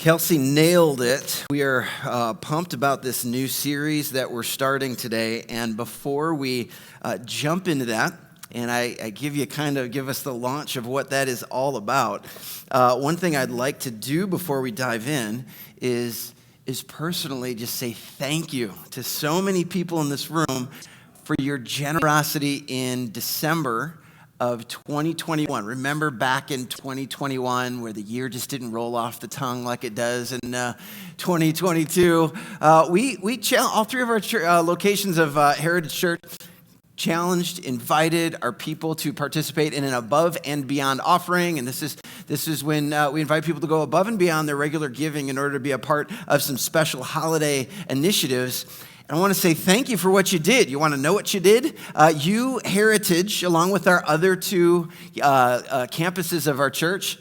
Kelsey nailed it. We are pumped about this new series that we're starting today. And before we jump into that, and I give us the launch of what that is all about, one thing I'd like to do before we dive in is personally just say thank you to so many people in this room for your generosity in December of 2021. Remember back in 2021 where the year just didn't roll off the tongue like it does in 2022? All three of our locations of Heritage Church challenged, invited our people to participate in an above and beyond offering. And this is when we invite people to go above and beyond their regular giving in order to be a part of some special holiday initiatives. I want to say thank you for what you did. You want to know what you did? You, Heritage, along with our other two campuses of our church,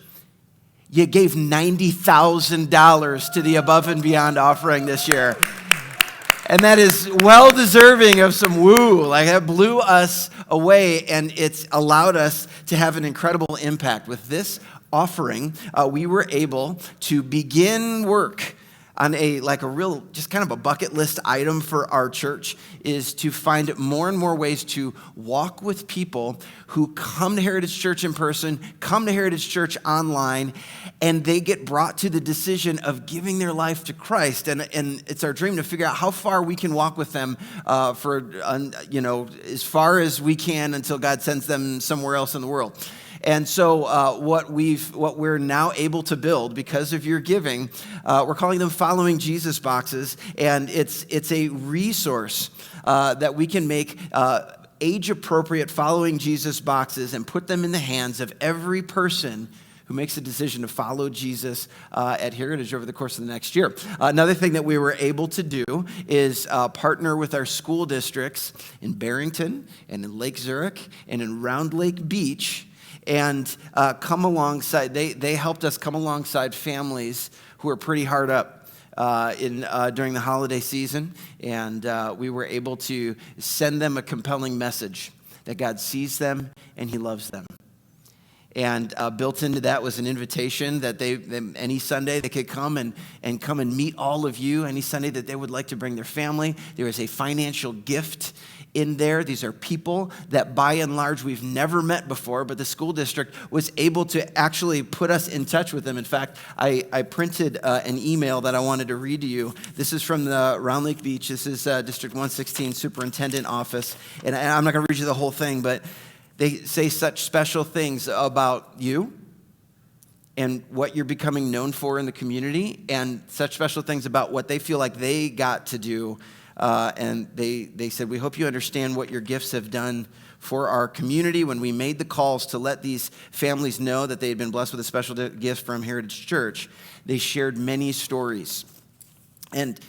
you gave $90,000 to the Above and Beyond offering this year. And that is well deserving of some woo. Like, that blew us away, and it's allowed us to have an incredible impact. With this offering, we were able to begin work on a real, just kind of a bucket list item for our church, is to find more and more ways to walk with people who come to Heritage Church in person, come to Heritage Church online, and they get brought to the decision of giving their life to Christ. And it's our dream to figure out how far we can walk with them as far as we can until God sends them somewhere else in the world. And so what we're now able to build because of your giving, we're calling them Following Jesus boxes, and it's a resource that we can make age-appropriate Following Jesus boxes and put them in the hands of every person who makes a decision to follow Jesus at Heritage over the course of the next year. Another thing that we were able to do is partner with our school districts in Barrington and in Lake Zurich and in Round Lake Beach, and come alongside. They helped us come alongside families who are pretty hard up during the holiday season, and we were able to send them a compelling message that God sees them and He loves them. And built into that was an invitation that any Sunday they could come and come and meet all of you. Any Sunday that they would like to bring their family, there is a financial gift in there. These are people that by and large we've never met before, but the school district was able to actually put us in touch with them. In fact, I printed an email that I wanted to read to you. This is from the Round Lake Beach. This is District 116 Superintendent Office. And I'm not going to read you the whole thing, but they say such special things about you and what you're becoming known for in the community, and such special things about what they feel like they got to do. And they said, we hope you understand what your gifts have done for our community. When we made the calls to let these families know that they had been blessed with a special gift from Heritage Church, they shared many stories. And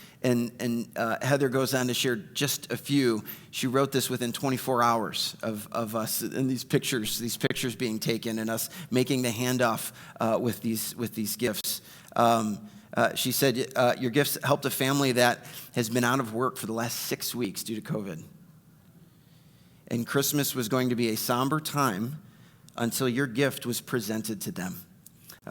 Heather goes on to share just a few. She wrote this within 24 hours of us and these pictures being taken and us making the handoff with these gifts. She said, your gifts helped a family that has been out of work for the last 6 weeks due to COVID. And Christmas was going to be a somber time until your gift was presented to them.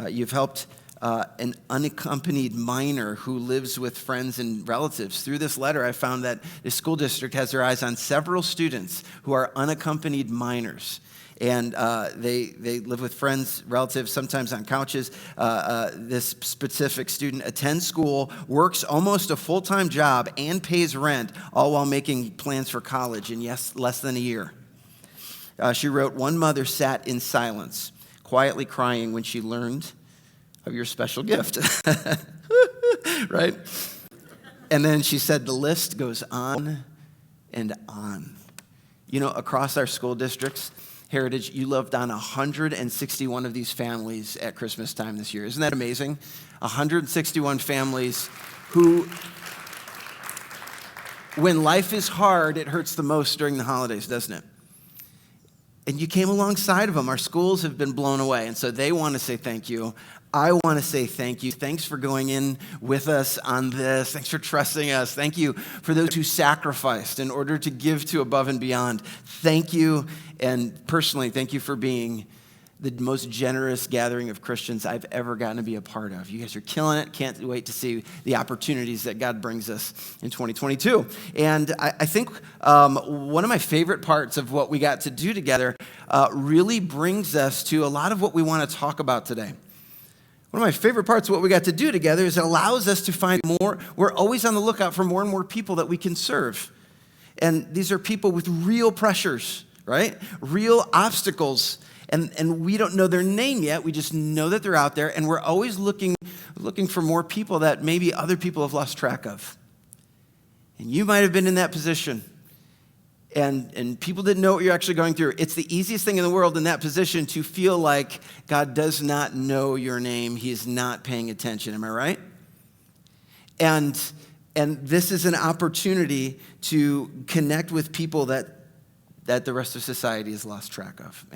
You've helped an unaccompanied minor who lives with friends and relatives. Through this letter, I found that the school district has their eyes on several students who are unaccompanied minors. And they live with friends, relatives, sometimes on couches. This specific student attends school, works almost a full-time job, and pays rent, all while making plans for college in, less than a year. She wrote, one mother sat in silence, quietly crying when she learned of your special gift. Right? And then she said, the list goes on and on. You know, across our school districts, Heritage, you loved on 161 of these families at Christmas time this year. Isn't that amazing? 161 families who, when life is hard, it hurts the most during the holidays, doesn't it? And you came alongside of them. Our schools have been blown away, and so they want to say thank you. I want to say thank you. Thanks for going in with us on this. Thanks for trusting us. Thank you for those who sacrificed in order to give to Above and Beyond. Thank you, and personally, thank you for being the most generous gathering of Christians I've ever gotten to be a part of. You guys are killing it. Can't wait to see the opportunities that God brings us in 2022. And I think one of my favorite parts of what we got to do together really brings us to a lot of what we want to talk about today. One of my favorite parts of what we got to do together is it allows us to find more. We're always on the lookout for more and more people that we can serve. And these are people with real pressures, right? Real obstacles. And we don't know their name yet. We just know that they're out there. And we're always looking for more people that maybe other people have lost track of. And you might have been in that position. And people didn't know what you're actually going through. It's the easiest thing in the world in that position to feel like God does not know your name. He is not paying attention. Am I right? And this is an opportunity to connect with people that the rest of society has lost track of.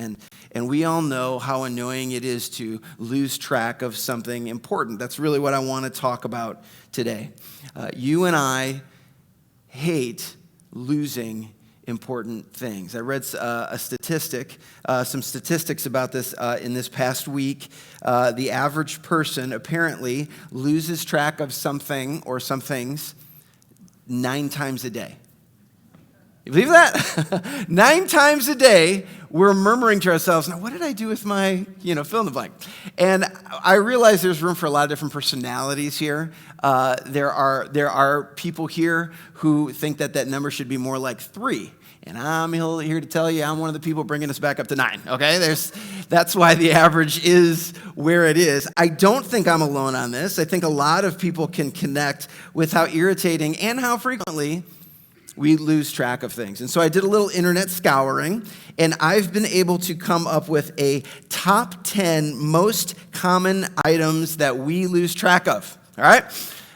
And we all know how annoying it is to lose track of something important. That's really what I want to talk about today. You and I hate losing important things. I read some statistics about this in this past week. The average person apparently loses track of something or some things 9 times a day. You believe that? 9 times a day, we're murmuring to ourselves, now what did I do with my, fill in the blank? And I realize there's room for a lot of different personalities here. There are people here who think that number should be more like 3. And I'm here to tell you, I'm one of the people bringing us back up to 9, okay? That's why the average is where it is. I don't think I'm alone on this. I think a lot of people can connect with how irritating and how frequently we lose track of things. And so I did a little internet scouring, and I've been able to come up with a top 10 most common items that we lose track of, all right?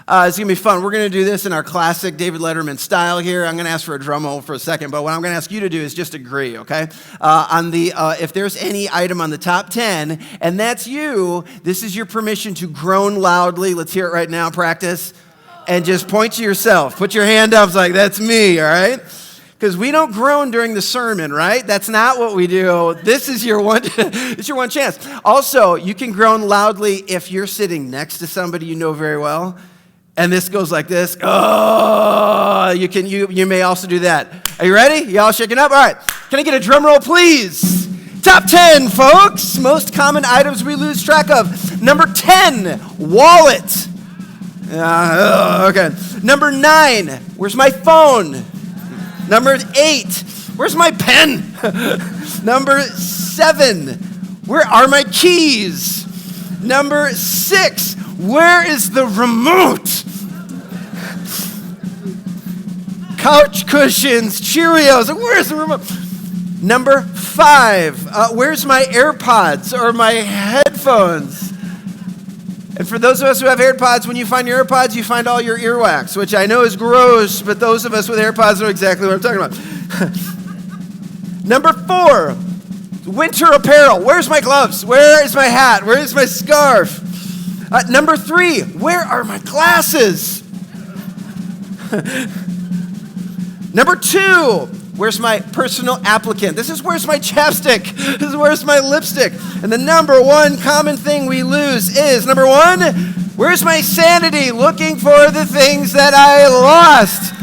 It's going to be fun. We're going to do this in our classic David Letterman style here. I'm going to ask for a drum roll for a second, but what I'm going to ask you to do is just agree, okay? If there's any item on the top 10, and that's you, this is your permission to groan loudly. Let's hear it right now, practice. And just point to yourself. Put your hand up. It's like, that's me, all right? Because we don't groan during the sermon, right? That's not what we do. This is your one, it's your one chance. Also, you can groan loudly if you're sitting next to somebody you know very well. And this goes like this. Oh, you may also do that. Are you ready? Y'all shaking up? All right. Can I get a drum roll, please? Top 10, folks. Most common items we lose track of. Number 10, wallet. Okay. Number 9, where's my phone? Number 8, where's my pen? Number 7, where are my keys? Number 6, where is the remote? Couch cushions, Cheerios, where's the remote? Number 5, where's my AirPods or my headphones? And for those of us who have AirPods, when you find your AirPods, you find all your earwax, which I know is gross, but those of us with AirPods know exactly what I'm talking about. Number 4, winter apparel. Where's my gloves? Where is my hat? Where is my scarf? Number 3, where are my glasses? Number 2, where's my personal applicant? This is where's my chapstick. This is where's my lipstick. And the number 1 common thing we lose is, number 1, where's my sanity? Looking for the things that I lost.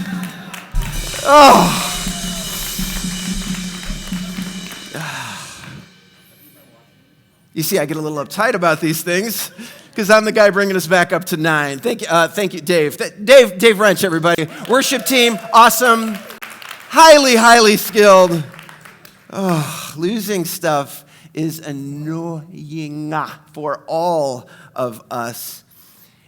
Oh. You see, I get a little uptight about these things because I'm the guy bringing us back up to 9. Thank you, Dave. Dave Wrench, everybody. Worship team, awesome. Highly skilled. Oh, losing stuff is annoying for all of us.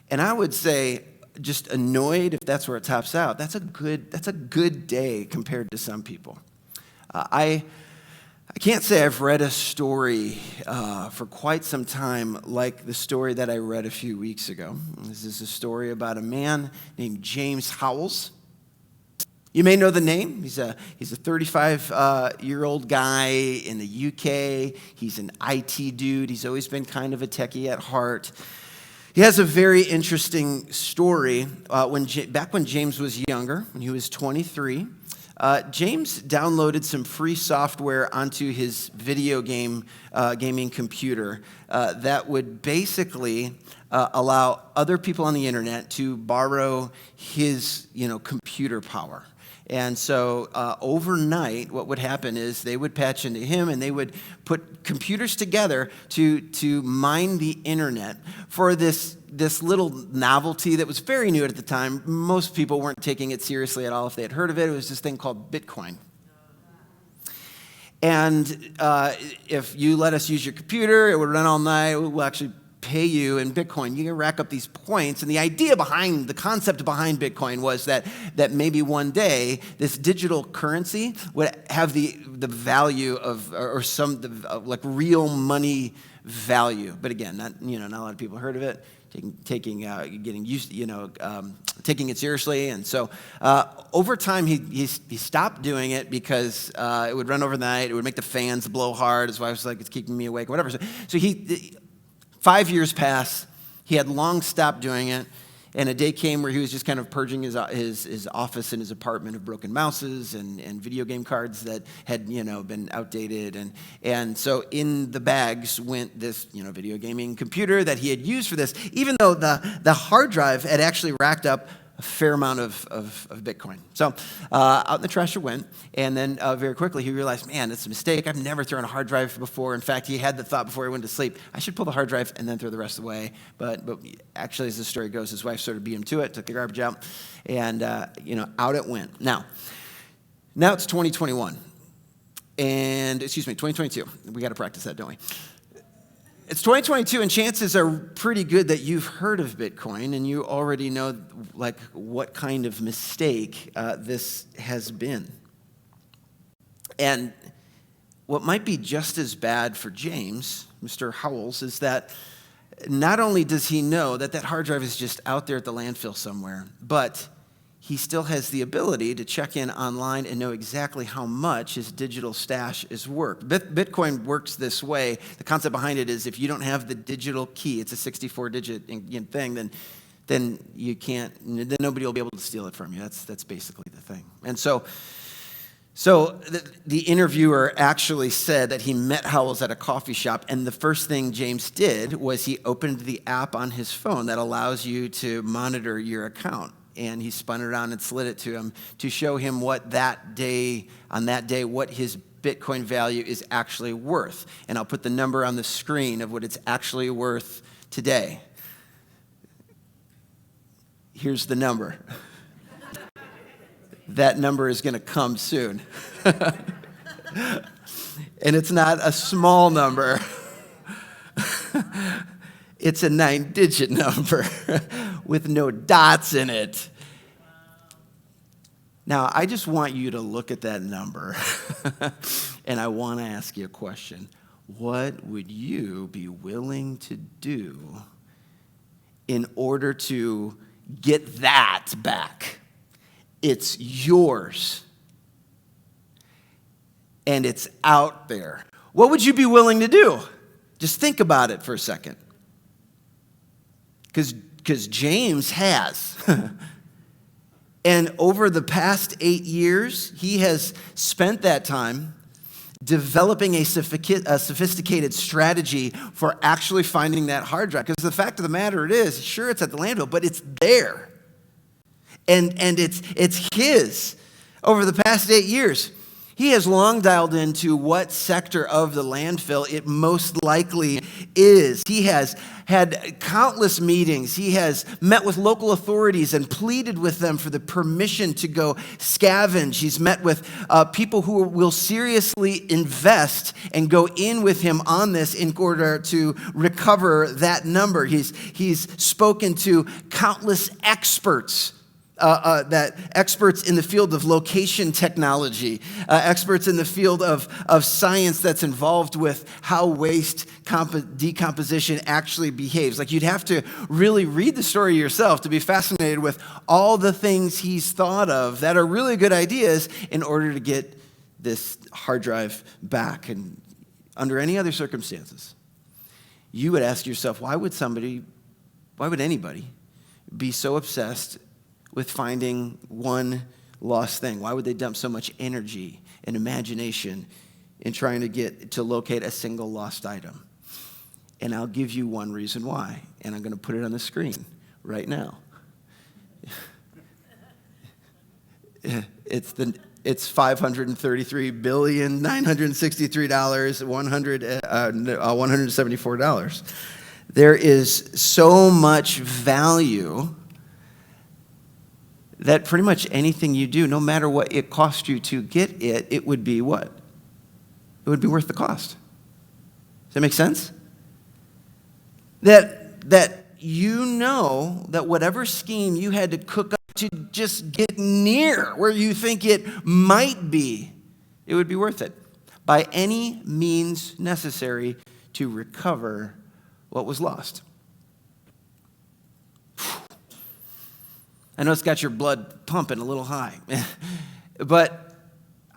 And I would say just annoyed, if that's where it tops out, that's a good day compared to some people. I can't say I've read a story for quite some time like the story that I read a few weeks ago. This is a story about a man named James Howells. You may know the name. He's a 35-year-old guy in the UK. He's an IT dude. He's always been kind of a techie at heart. He has a very interesting story. Back when James was younger, when he was 23, James downloaded some free software onto his video gaming computer that would basically allow other people on the internet to borrow his, computer power. And so overnight, what would happen is they would patch into him and they would put computers together to mine the internet for this little novelty that was very new at the time. Most people weren't taking it seriously at all if they had heard of it. It was this thing called Bitcoin. And if you let us use your computer, it would run all night. We'll actually pay you in Bitcoin. You can rack up these points. And the concept behind Bitcoin was that maybe one day this digital currency would have the value of, or some like real money value. But again, not a lot of people heard of it. Taking it seriously, and so over time he stopped doing it because it would run overnight. It would make the fans blow hard. His wife was like, "It's keeping me awake," whatever. So 5 years passed. He had long stopped doing it, and a day came where he was just kind of purging his office and his apartment of broken mouses and video game cards that had been outdated, and so in the bags went this video gaming computer that he had used for this, even though the hard drive had actually racked up a fair amount of Bitcoin. So out in the trash it went, and then very quickly he realized, man, it's a mistake. I've never thrown a hard drive before. In fact, he had the thought before he went to sleep, I should pull the hard drive and then throw the rest away. But actually, as the story goes, his wife sort of beat him to it, took the garbage out, and out it went. Now it's 2021, and 2022. We got to practice that, don't we? It's 2022, and chances are pretty good that you've heard of Bitcoin, and you already know what kind of mistake this has been. And what might be just as bad for James, Mr. Howells, is that not only does he know that hard drive is just out there at the landfill somewhere, but he still has the ability to check in online and know exactly how much his digital stash is worth. Bitcoin works this way. The concept behind it is if you don't have the digital key, it's a 64-digit thing, then you can't. Then nobody will be able to steal it from you. That's basically the thing. And so the interviewer actually said that he met Howells at a coffee shop, and the first thing James did was he opened the app on his phone that allows you to monitor your account. And he spun it around and slid it to him to show him what on that day, what his Bitcoin value is actually worth. And I'll put the number on the screen of what it's actually worth today. Here's the number. That number is going to come soon. And it's not a small number. It's a 9-digit number with no dots in it. Now, I just want you to look at that number, and I want to ask you a question. What would you be willing to do in order to get that back? It's yours, and it's out there. What would you be willing to do? Just think about it for a second. Because James has. And over the past 8 years, he has spent that time developing a sophisticated strategy for actually finding that hard drive. Because the fact of the matter is, sure, it's at the landfill, but it's there. And it's his. Over the past 8 years, he has long dialed into what sector of the landfill it most likely is. He has had countless meetings. He has met with local authorities and pleaded with them for the permission to go scavenge. He's met with people who will seriously invest and go in with him on this in order to recover that number. He's spoken to countless experts. Experts in the field of location technology, experts in the field of science that's involved with how waste decomposition actually behaves. Like, you'd have to really read the story yourself to be fascinated with all the things he's thought of that are really good ideas in order to get this hard drive back. And under any other circumstances, you would ask yourself, why would anybody be so obsessed with finding one lost thing? Why would they dump so much energy and imagination in trying to locate a single lost item? And I'll give you one reason why, and I'm going to put it on the screen right now. It's $533,963,174. There is so much value that pretty much anything you do, no matter what it cost you to get it, it would be what? It would be worth the cost. Does that make sense? That you know that whatever scheme you had to cook up to just get near where you think it might be, it would be worth it by any means necessary to recover what was lost. I know it's got your blood pumping a little high, but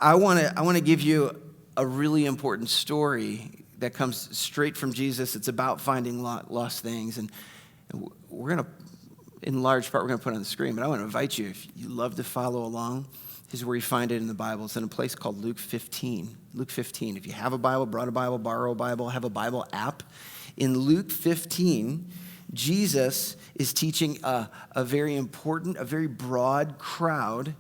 I want to give you a really important story that comes straight from Jesus. It's about finding lost things, and we're going to, in large part, we're going to put it on the screen, but I want to invite you, if you love to follow along, this is where you find it in the Bible. It's in a place called Luke 15. Luke 15. If you have a Bible, brought a Bible, borrow a Bible, have a Bible app. In Luke 15, Jesus is teaching a very important, a very broad crowd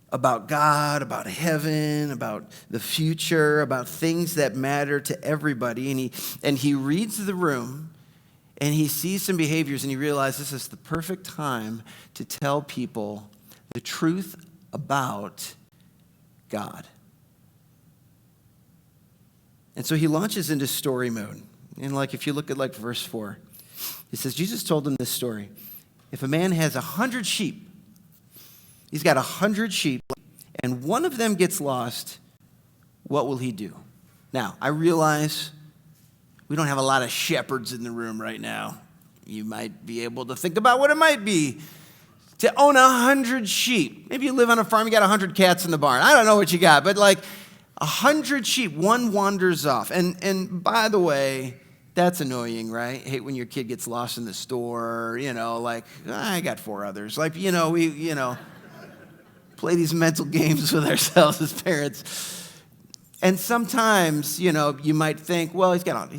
about God, about heaven, about the future, about things that matter to everybody. And he reads the room, and he sees some behaviors, and he realizes this is the perfect time to tell people the truth about God. And so he launches into story mode. And if you look at verse 4, it says, Jesus told them this story. If a man has 100 sheep, he's got 100 sheep, and one of them gets lost, what will he do? Now, I realize we don't have a lot of shepherds in the room right now. You might be able to think about what it might be to own 100 sheep. Maybe you live on a farm, you got 100 cats in the barn. I don't know what you got, but 100 sheep, one wanders off. And by the way, that's annoying, right? Hate when your kid gets lost in the store, I got 4 others. We play these mental games with ourselves as parents. And sometimes, you might think, well, he's got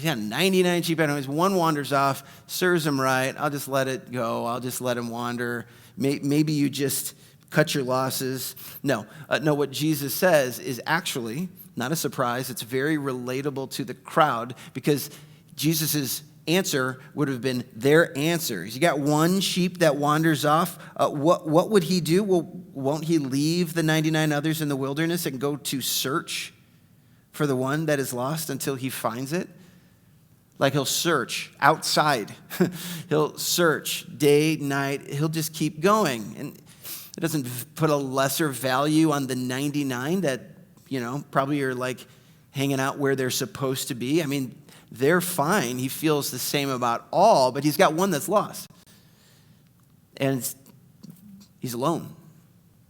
99 sheep anyways. One wanders off, serves him right. I'll just let it go. I'll just let him wander. Maybe you just cut your losses. No, what Jesus says is actually not a surprise. It's very relatable to the crowd because Jesus' answer would have been their answer. You got one sheep that wanders off. What would he do? Well, won't he leave the 99 others in the wilderness and go to search for the one that is lost until he finds it? He'll search outside. He'll search day, night. He'll just keep going. And it doesn't put a lesser value on the 99 that, probably are hanging out where they're supposed to be. I mean, they're fine. He feels the same about all, but he's got one that's lost. And he's alone,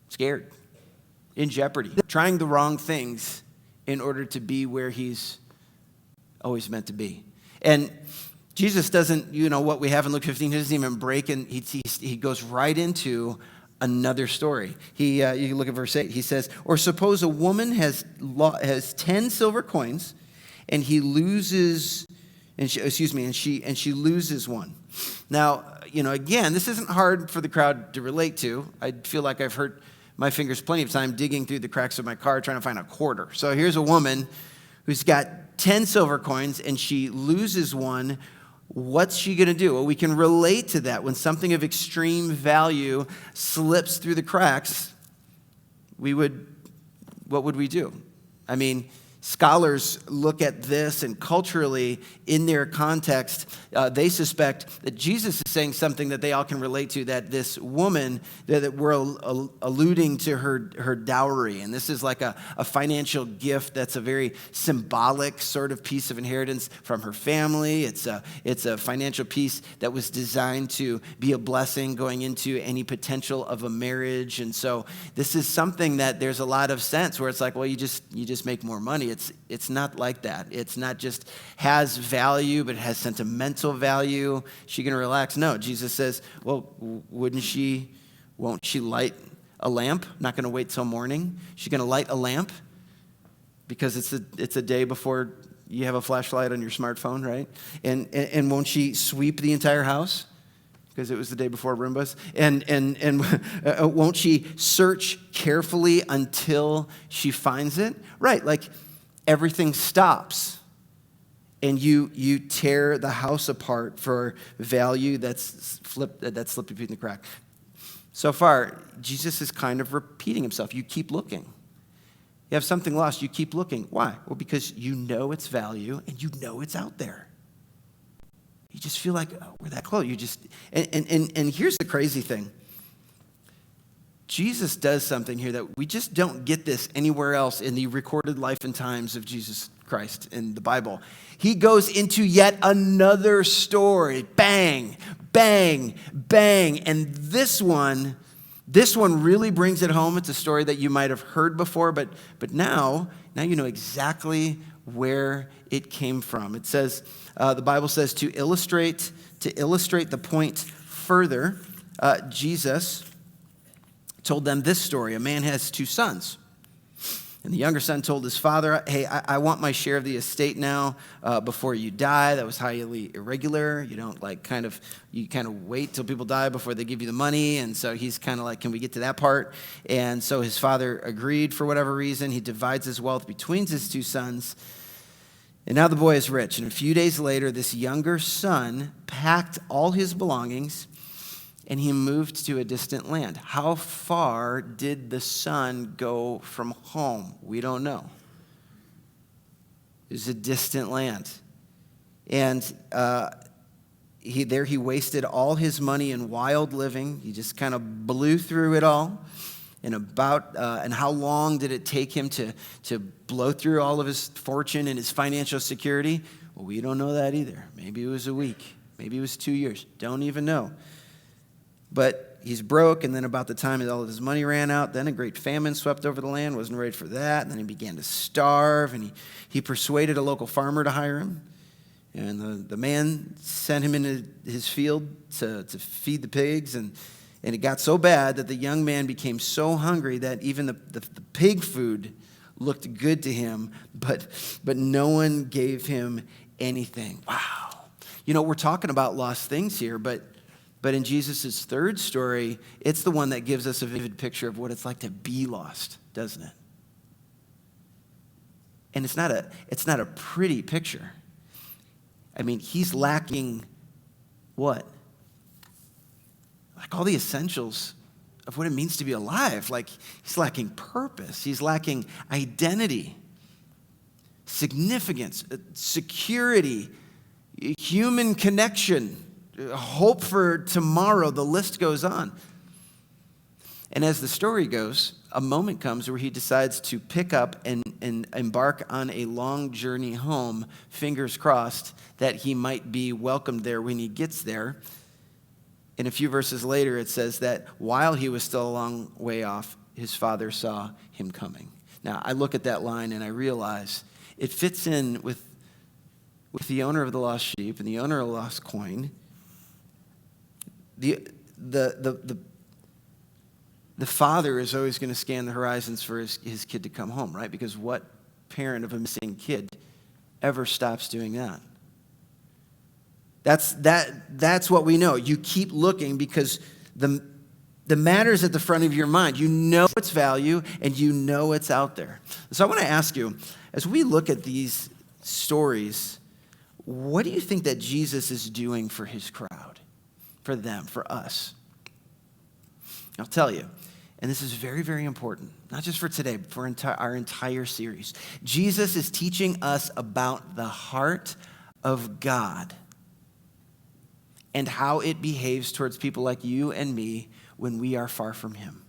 scared, in jeopardy, trying the wrong things in order to be where he's always meant to be. And Jesus doesn't, what we have in Luke 15, he doesn't even break, and he goes right into another story. You can look at verse 8. He says, or suppose a woman has 10 silver coins, and she loses one. Now, again, this isn't hard for the crowd to relate to. I feel like I've hurt my fingers plenty of time digging through the cracks of my car trying to find a quarter. So here's a woman who's got 10 silver coins, and she loses one. What's she going to do? Well, we can relate to that. When something of extreme value slips through the cracks, what would we do? I mean, scholars look at this, and culturally, in their context, they suspect that Jesus is saying something that they all can relate to, that this woman, that we're alluding to her dowry. And this is like a financial gift that's a very symbolic sort of piece of inheritance from her family. It's a financial piece that was designed to be a blessing going into any potential of a marriage. And so this is something that there's a lot of sense where it's like, well, you just make more money. It's not like that. It's not just has value, but it has sentimental value. She can relax. No, Jesus says, well, wouldn't she Won't she light a lamp? Not going to wait till morning. She's going to light a lamp because it's a day before you have a flashlight on your smartphone, right? And won't she sweep the entire house? Because it was the day before Roombas. And won't she search carefully until she finds it? Right, like everything stops. And you tear the house apart for value that's slipped between the crack. So far, Jesus is kind of repeating himself. You keep looking. You have something lost, you keep looking. Why? Well, because you know its value and you know it's out there. You just feel like, oh, we're that close. You just and here's the crazy thing. Jesus does something here that we just don't get this anywhere else in the recorded life and times of Jesus Christ in the Bible. He goes into yet another story. Bang, bang, bang. And this one really brings it home. It's a story that you might have heard before, but now you know exactly where it came from. It says, the Bible says, to illustrate the point further, Jesus told them this story. A man has 2 sons. And the younger son told his father, hey, I want my share of the estate now before you die. That was highly irregular. You don't you kind of wait till people die before they give you the money. And so he's kind of like, can we get to that part? And so his father agreed for whatever reason. He divides his wealth between his 2 sons. And now the boy is rich. And a few days later, this younger son packed all his belongings and he moved to a distant land. How far did the son go from home? We don't know. It was a distant land. And he wasted all his money in wild living. He just kind of blew through it all. And how long did it take him to blow through all of his fortune and his financial security? Well, we don't know that either. Maybe it was a week. Maybe it was 2 years. Don't even know. But he's broke, and then about the time that all of his money ran out, then a great famine swept over the land. Wasn't ready for that. And then he began to starve, and he persuaded a local farmer to hire him. And the man sent him into his field to feed the pigs, and it got so bad that the young man became so hungry that even the pig food looked good to him, but no one gave him anything. Wow. You know, we're talking about lost things here, but in Jesus' third story, it's the one that gives us a vivid picture of what it's like to be lost, doesn't it? And it's not a pretty picture. I mean, he's lacking what? Like all the essentials of what it means to be alive. Like he's lacking purpose. He's lacking identity, significance, security, human connection, hope for tomorrow. The list goes on. And as the story goes, a moment comes where he decides to pick up and embark on a long journey home, fingers crossed that he might be welcomed there when he gets there. And a few verses later, it says that while he was still a long way off, his father saw him coming. Now, I look at that line and I realize it fits in with the owner of the lost sheep and the owner of the lost coin. The father is always going to scan the horizons for his kid to come home, right? Because what parent of a missing kid ever stops doing that? That's what we know. You keep looking because the matter's at the front of your mind. You know its value and you know it's out there. So I want to ask you, as we look at these stories, what do you think that Jesus is doing for his crowd, for them, for us? I'll tell you, and this is very, very important, not just for today, but for our entire series. Jesus is teaching us about the heart of God and how it behaves towards people like you and me when we are far from him.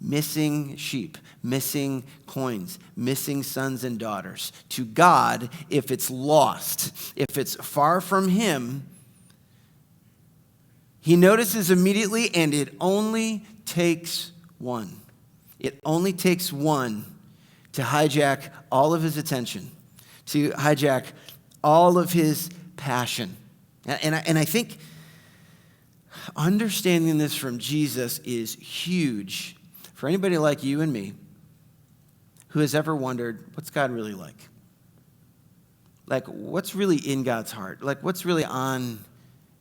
Missing sheep, missing coins, missing sons and daughters. To God, if it's lost, if it's far from him, he notices immediately, and it only takes one. It only takes one to hijack all of his attention, to hijack all of his passion. And I think Understanding this from Jesus is huge for anybody like you and me who has ever wondered, what's God really like? Like, what's really in God's heart? Like, what's really on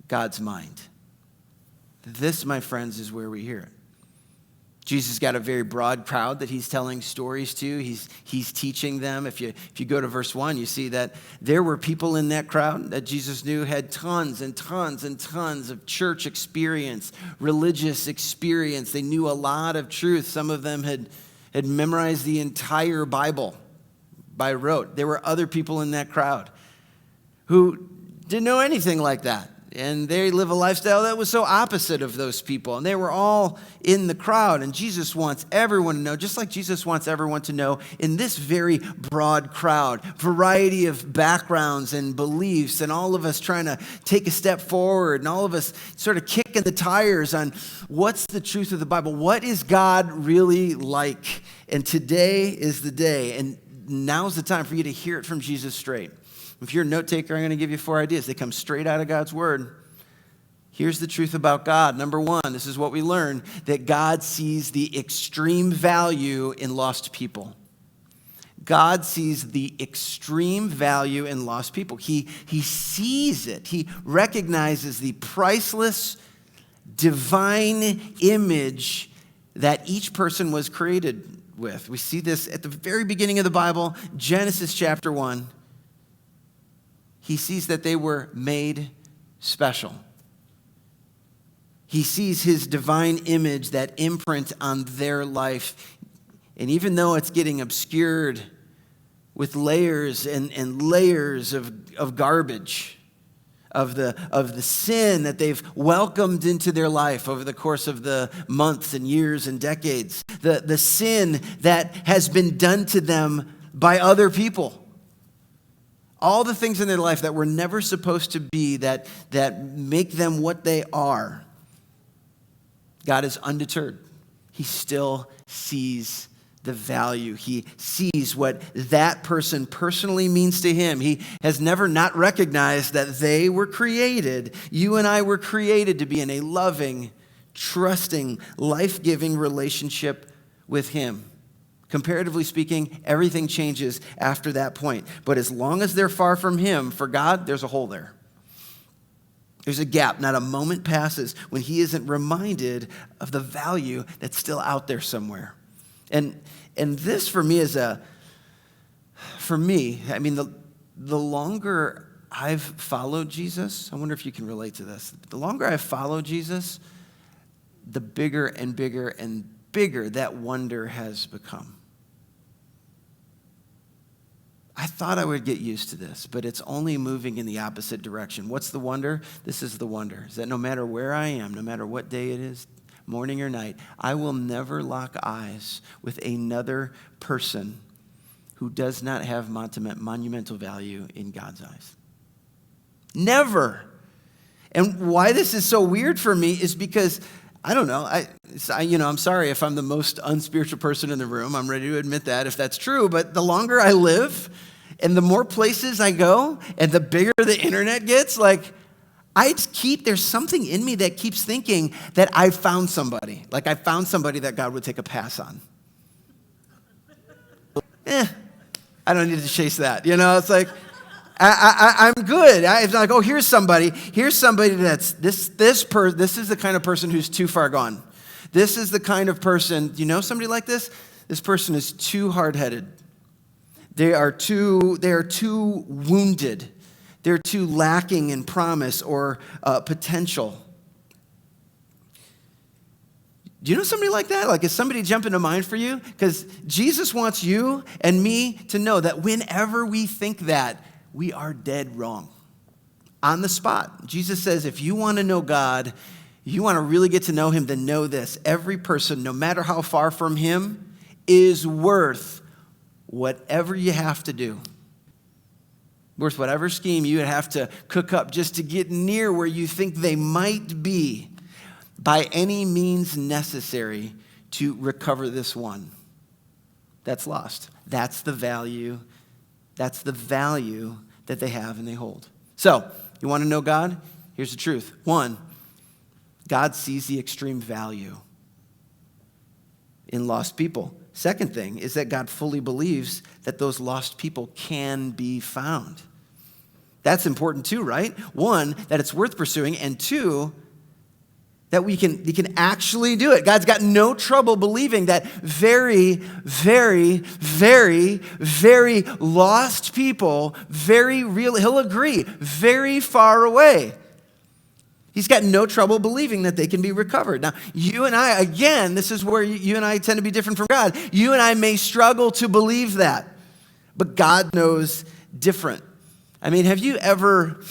God's mind? This, my friends, is where we hear it. Jesus got a very broad crowd that he's telling stories to. He's teaching them. If you go to verse 1, you see that there were people in that crowd that Jesus knew had tons and tons and tons of church experience, religious experience. They knew a lot of truth. Some of them had memorized the entire Bible by rote. There were other people in that crowd who didn't know anything like that. And they live a lifestyle that was so opposite of those people. And they were all in the crowd. And Jesus wants everyone to know, just like Jesus wants everyone to know, in this very broad crowd, variety of backgrounds and beliefs, and all of us trying to take a step forward, and all of us sort of kicking the tires on what's the truth of the Bible? What is God really like? And today is the day. And now's the time for you to hear it from Jesus straight. If you're a note taker, I'm going to give you 4 ideas. They come straight out of God's word. Here's the truth about God. Number 1, this is what we learn, that God sees the extreme value in lost people. God sees the extreme value in lost people. He sees it. He recognizes the priceless divine image that each person was created with. We see this at the very beginning of the Bible, Genesis chapter 1. He sees that they were made special. He sees his divine image, that imprint on their life. And even though it's getting obscured with layers and layers of garbage, of the sin that they've welcomed into their life over the course of the months and years and decades, the sin that has been done to them by other people. All the things in their life that were never supposed to be, that make them what they are. God is undeterred. He still sees the value. He sees what that person personally means to him. He has never not recognized that they were created. You and I were created to be in a loving, trusting, life-giving relationship with him. Comparatively speaking, everything changes after that point. But as long as they're far from him, for God, there's a hole there. There's a gap. Not a moment passes when he isn't reminded of the value that's still out there somewhere. And this for me the longer I've followed Jesus, I wonder if you can relate to this. The longer I've followed Jesus, the bigger and bigger and bigger that wonder has become. I thought I would get used to this, but it's only moving in the opposite direction. What's the wonder? This is the wonder, is that no matter where I am, no matter what day it is, morning or night, I will never lock eyes with another person who does not have monumental value in God's eyes. Never. And why this is so weird for me is because I don't know. I'm sorry if I'm the most unspiritual person in the room. I'm ready to admit that if that's true. But the longer I live and the more places I go and the bigger the internet gets, there's something in me that keeps thinking that I found somebody. Like I found somebody that God would take a pass on. I don't need to chase that. It's like, I'm good. It's like, oh, here's somebody that's this is the kind of person who's too far gone. This is the kind of person, somebody like this? This person is too hard-headed. They are too wounded. They're too lacking in promise or potential. Do you know somebody like that? Like, is somebody jumping to mind for you? Because Jesus wants you and me to know that whenever we think that, we are dead wrong. On the spot. Jesus says, if you want to know God, you want to really get to know him, then know this. Every person, no matter how far from him, is worth whatever you have to do. Worth whatever scheme you would have to cook up just to get near where you think they might be, by any means necessary to recover this one that's lost. That's the value. That's the value that they have and they hold. So, you want to know God? Here's the truth. 1, God sees the extreme value in lost people. Second thing is that God fully believes that those lost people can be found. That's important too, right? One, that it's worth pursuing, and two, that we can actually do it. God's got no trouble believing that very, very, very, very lost people, very real, he'll agree, very far away. He's got no trouble believing that they can be recovered. Now, you and I, again, this is where you and I tend to be different from God. You and I may struggle to believe that, but God knows different. I mean, have you ever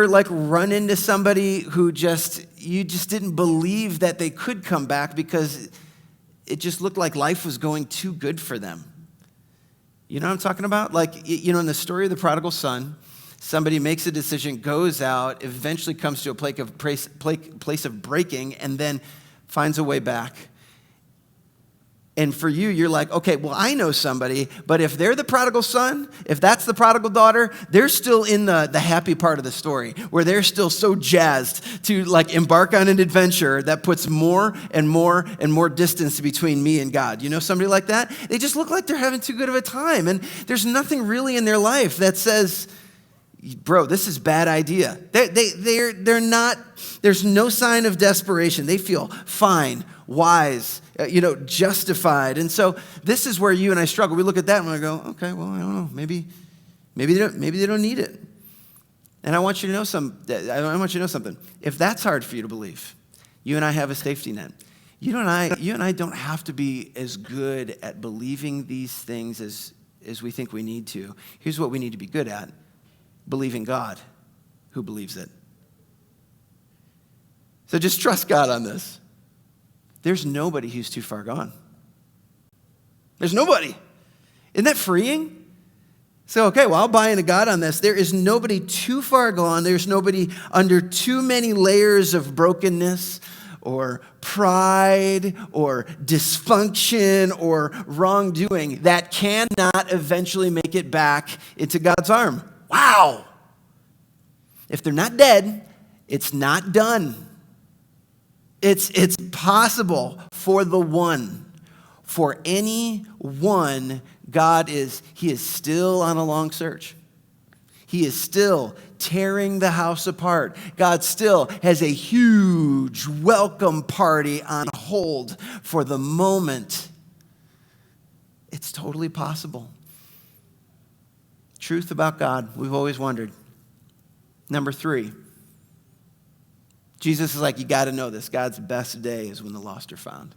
like run into somebody who you just didn't believe that they could come back because it just looked like life was going too good for them? You know what I'm talking about? Like, in the story of the prodigal son, somebody makes a decision, goes out, eventually comes to a place of breaking, and then finds a way back. And for you, you're like, okay, well, I know somebody, but if they're the prodigal son, if that's the prodigal daughter, they're still in the happy part of the story, where they're still so jazzed to like embark on an adventure that puts more and more and more distance between me and God. You know somebody like that? They just look like they're having too good of a time, and there's nothing really in their life that says, bro, this is a bad idea. They're not, there's no sign of desperation. They feel fine, wise, justified. And so this is where you and I struggle. We look at that and we go, okay, well, I don't know. Maybe they don't need it. And I want you to know something. If that's hard for you to believe, you and I have a safety net. You and I don't have to be as good at believing these things as we think we need to. Here's what we need to be good at: believing God who believes it. So just trust God on this. There's nobody who's too far gone. There's nobody. Isn't that freeing? So, okay, well, I'll buy into God on this. There is nobody too far gone. There's nobody under too many layers of brokenness or pride or dysfunction or wrongdoing that cannot eventually make it back into God's arm. Wow. If they're not dead, it's not done. It's possible for the one. For any one, he is still on a long search. He is still tearing the house apart. God still has a huge welcome party on hold for the moment. It's totally possible. Truth about God, we've always wondered. Number 3, Jesus is like, you got to know this. God's best day is when the lost are found.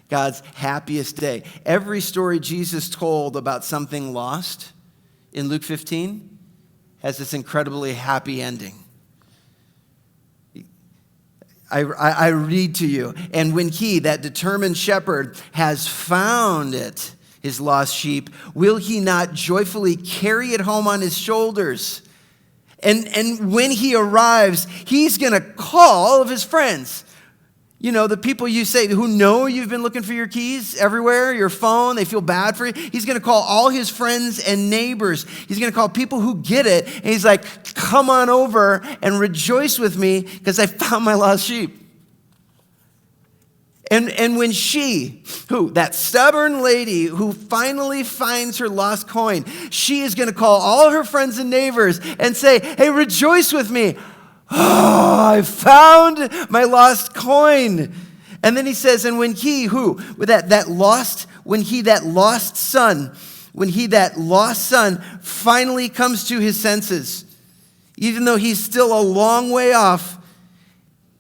God's happiest day. Every story Jesus told about something lost in Luke 15 has this incredibly happy ending. I read to you, and when he, that determined shepherd, has found it, his lost sheep, will he not joyfully carry it home on his shoulders? And when he arrives, he's going to call all of his friends. You know, the people you say who know you've been looking for your keys everywhere, your phone, they feel bad for you. He's going to call all his friends and neighbors. He's going to call people who get it. And he's like, come on over and rejoice with me because I found my lost sheep. And when that stubborn lady who finally finds her lost coin, she is going to call all her friends and neighbors and say, hey, rejoice with me. Oh, I found my lost coin. And then he says, and when that lost son finally comes to his senses, even though he's still a long way off,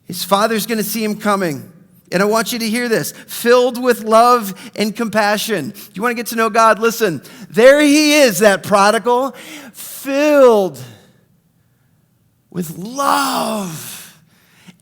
his father's going to see him coming. And I want you to hear this, filled with love and compassion. You want to get to know God? Listen, there he is, that prodigal, filled with love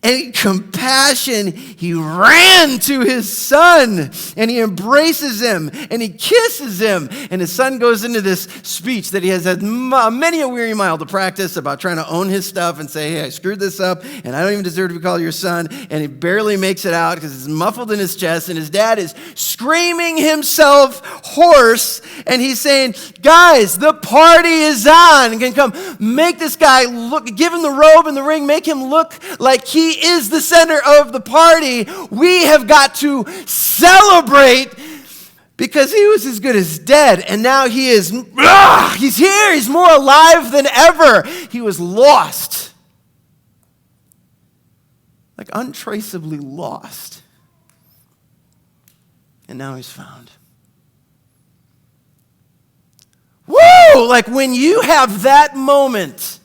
And in compassion, he ran to his son and he embraces him and he kisses him. And his son goes into this speech that he has had many a weary mile to practice about trying to own his stuff and say, hey, I screwed this up and I don't even deserve to be called your son. And he barely makes it out because it's muffled in his chest. And his dad is screaming himself hoarse. And he's saying, guys, the party is on. Can come make this guy look, give him the robe and the ring, make him look like he is the center of the party. We have got to celebrate because he was as good as dead. And now he is, he's here. He's more alive than ever. He was lost. Like untraceably lost. And now he's found. Woo! Like when you have that moment,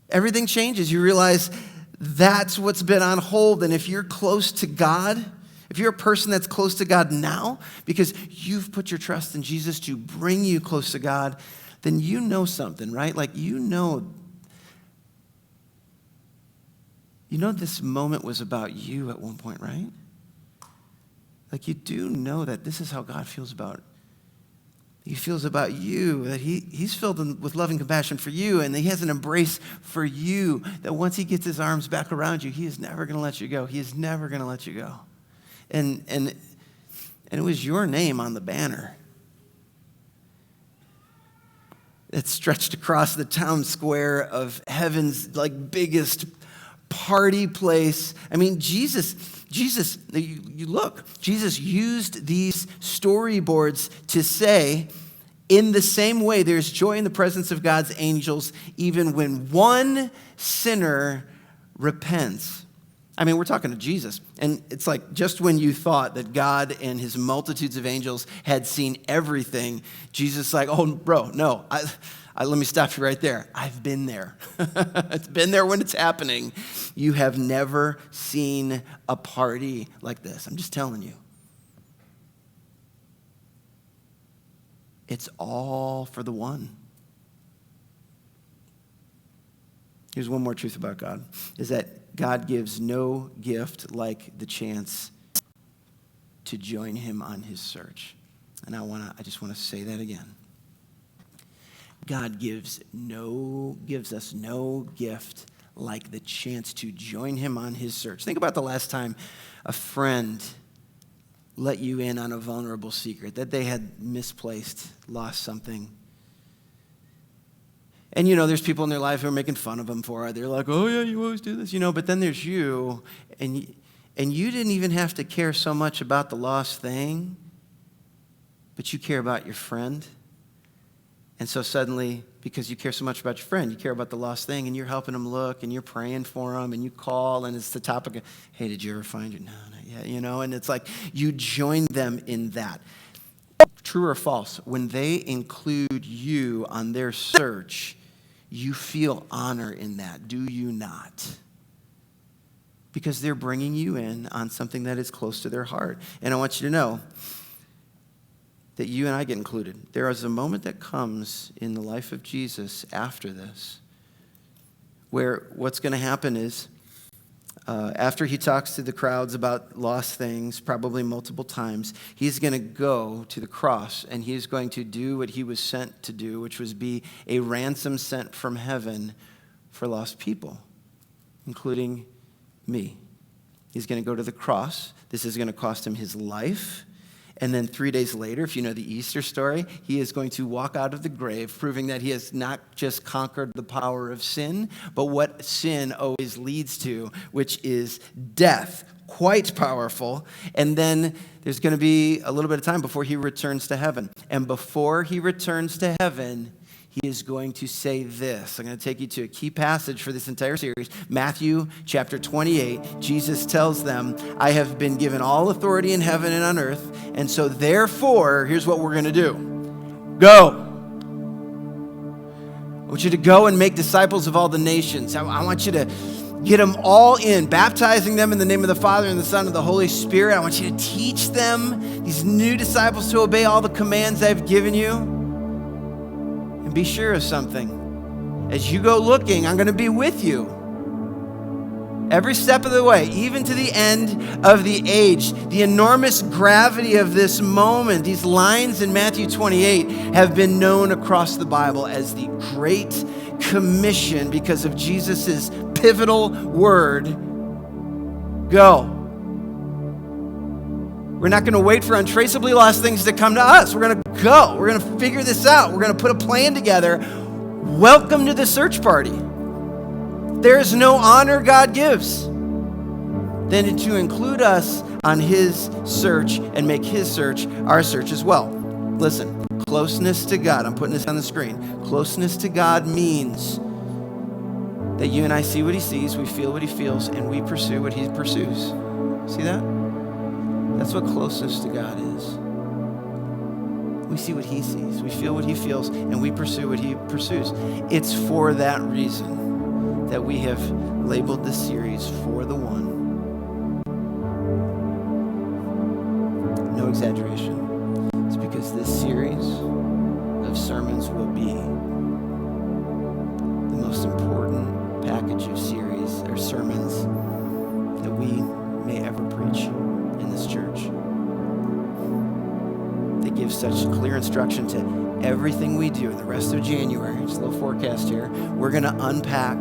everything changes. You realize that's what's been on hold. And if you're close to God, if you're a person that's close to God now, because you've put your trust in Jesus to bring you close to God, then you know something, right? Like you know this moment was about you at one point, right? Like you do know that this is how God feels about it. He feels about you, that he's filled with love and compassion for you, and he has an embrace for you, that once he gets his arms back around you, he is never going to let you go. He is never going to let you go. And it was your name on the banner. It stretched across the town square of heaven's like biggest party place. I mean, Jesus, you look, Jesus used these storyboards to say, in the same way, there's joy in the presence of God's angels, even when one sinner repents. I mean, we're talking to Jesus. And it's like just when you thought that God and his multitudes of angels had seen everything, Jesus is like, oh, bro, no, let me stop you right there. I've been there. It's been there when it's happening. You have never seen a party like this. I'm just telling you. It's all for the one. Here's one more truth about God, is that God gives no gift like the chance to join him on his search. And I just want to say that again. God gives us no gift like the chance to join him on his search. Think about the last time a friend let you in on a vulnerable secret that they had misplaced, lost something. And there's people in their life who are making fun of them for it. They're like, oh yeah, you always do this, but then there's you, and you didn't even have to care so much about the lost thing, but you care about your friend. And so suddenly, because you care so much about your friend, you care about the lost thing, and you're helping them look, and you're praying for them, and you call, and it's the topic of, hey, did you ever find your, no, not yet, and it's like you join them in that. True or false, when they include you on their search, you feel honor in that, do you not? Because they're bringing you in on something that is close to their heart. And I want you to know that you and I get included. There is a moment that comes in the life of Jesus after this where what's going to happen is after he talks to the crowds about lost things, probably multiple times, he's going to go to the cross and he's going to do what he was sent to do, which was be a ransom sent from heaven for lost people, including me. He's going to go to the cross. This is going to cost him his life. And then 3 days later, if you know the Easter story, he is going to walk out of the grave, proving that he has not just conquered the power of sin, but what sin always leads to, which is death. Quite powerful. And then there's going to be a little bit of time before he returns to heaven. And before he returns to heaven, he is going to say this. I'm going to take you to a key passage for this entire series. Matthew chapter 28. Jesus tells them, I have been given all authority in heaven and on earth. And so therefore, here's what we're going to do. Go. I want you to go and make disciples of all the nations. I want you to get them all in, baptizing them in the name of the Father and the Son and the Holy Spirit. I want you to teach them, these new disciples, to obey all the commands I've given you. And be sure of something. As you go looking, I'm going to be with you. Every step of the way, even to the end of the age. The enormous gravity of this moment, these lines in Matthew 28 have been known across the Bible as the Great Commission because of Jesus' pivotal word, go. We're not going to wait for untraceably lost things to come to us. We're going to go. We're going to figure this out. We're going to put a plan together. Welcome to the search party. There is no honor God gives than to include us on his search and make his search our search as well. Listen, closeness to God, I'm putting this on the screen. Closeness to God means that you and I see what he sees, we feel what he feels, and we pursue what he pursues. See that? That's what closeness to God is. We see what he sees, we feel what he feels, and we pursue what he pursues. It's for that reason that we have labeled this series For the One. No exaggeration. It's because this series of sermons will be the most important package of series or sermons that we may ever preach in this church. They give such clear instruction to everything we do in the rest of January. Just a little forecast here. We're going to unpack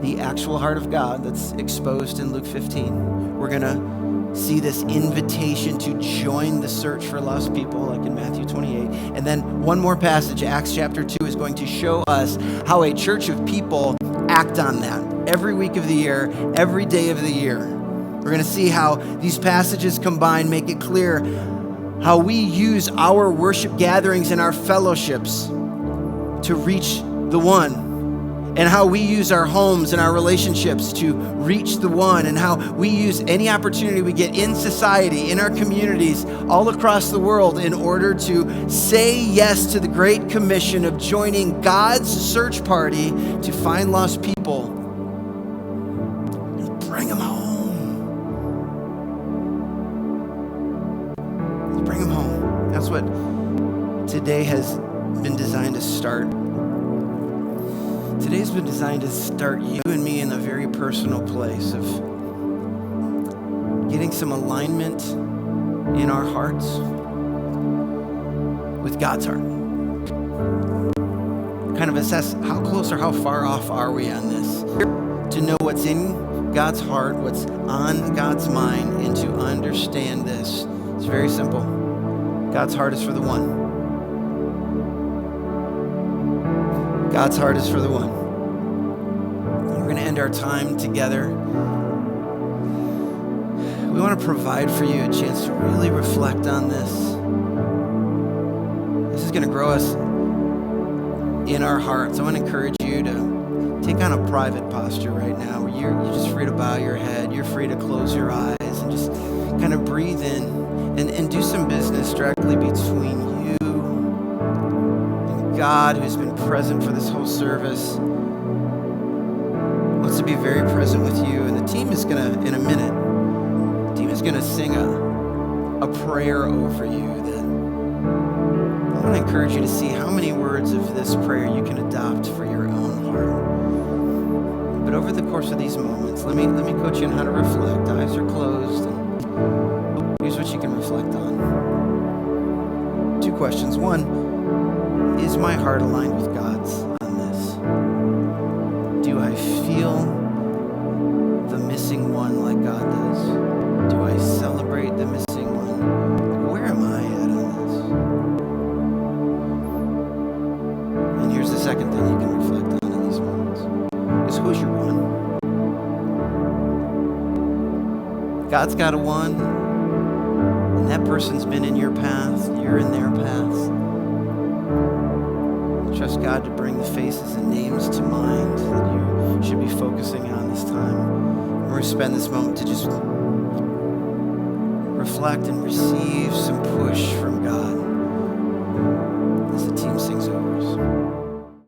the actual heart of God that's exposed in Luke 15. We're going to see this invitation to join the search for lost people, like in Matthew 28. And then one more passage, Acts chapter 2, is going to show us how a church of people act on that every week of the year, every day of the year. We're going to see how these passages combined make it clear how we use our worship gatherings and our fellowships to reach the one. And how we use our homes and our relationships to reach the one, and how we use any opportunity we get in society, in our communities, all across the world in order to say yes to the Great Commission of joining God's search party to find lost people and bring them home. Bring them home. That's what today has been designed to start. Today's been designed to start you and me in a very personal place of getting some alignment in our hearts with God's heart. Kind of assess how close or how far off are we on this. To know what's in God's heart, what's on God's mind, and to understand this. It's very simple. God's heart is for the one. God's heart is for the one. We're going to end our time together. We want to provide for you a chance to really reflect on this. This is going to grow us in our hearts. I want to encourage you to take on a private posture right now where you're just free to bow your head. You're free to close your eyes and just kind of breathe in and do some business directly between you and God, who's been present for this whole service. Wants to be very present with you. And the team is going to, in a minute, the team is going to sing a prayer over you that I want to encourage you to see how many words of this prayer you can adopt for your own heart. But over the course of these moments, let me coach you on how to reflect. Eyes are closed. And here's what you can reflect on. 2 questions. 1, is my heart aligned with God's on this? Do I feel the missing one like God does? Do I celebrate the missing one? Where am I at on this? And here's the second thing you can reflect on in these moments, is who's your one? God's got a one, and that person's been in your path, you're in their path. Trust God to bring the faces and names to mind that you should be focusing on this time. We're going to spend this moment to just reflect and receive some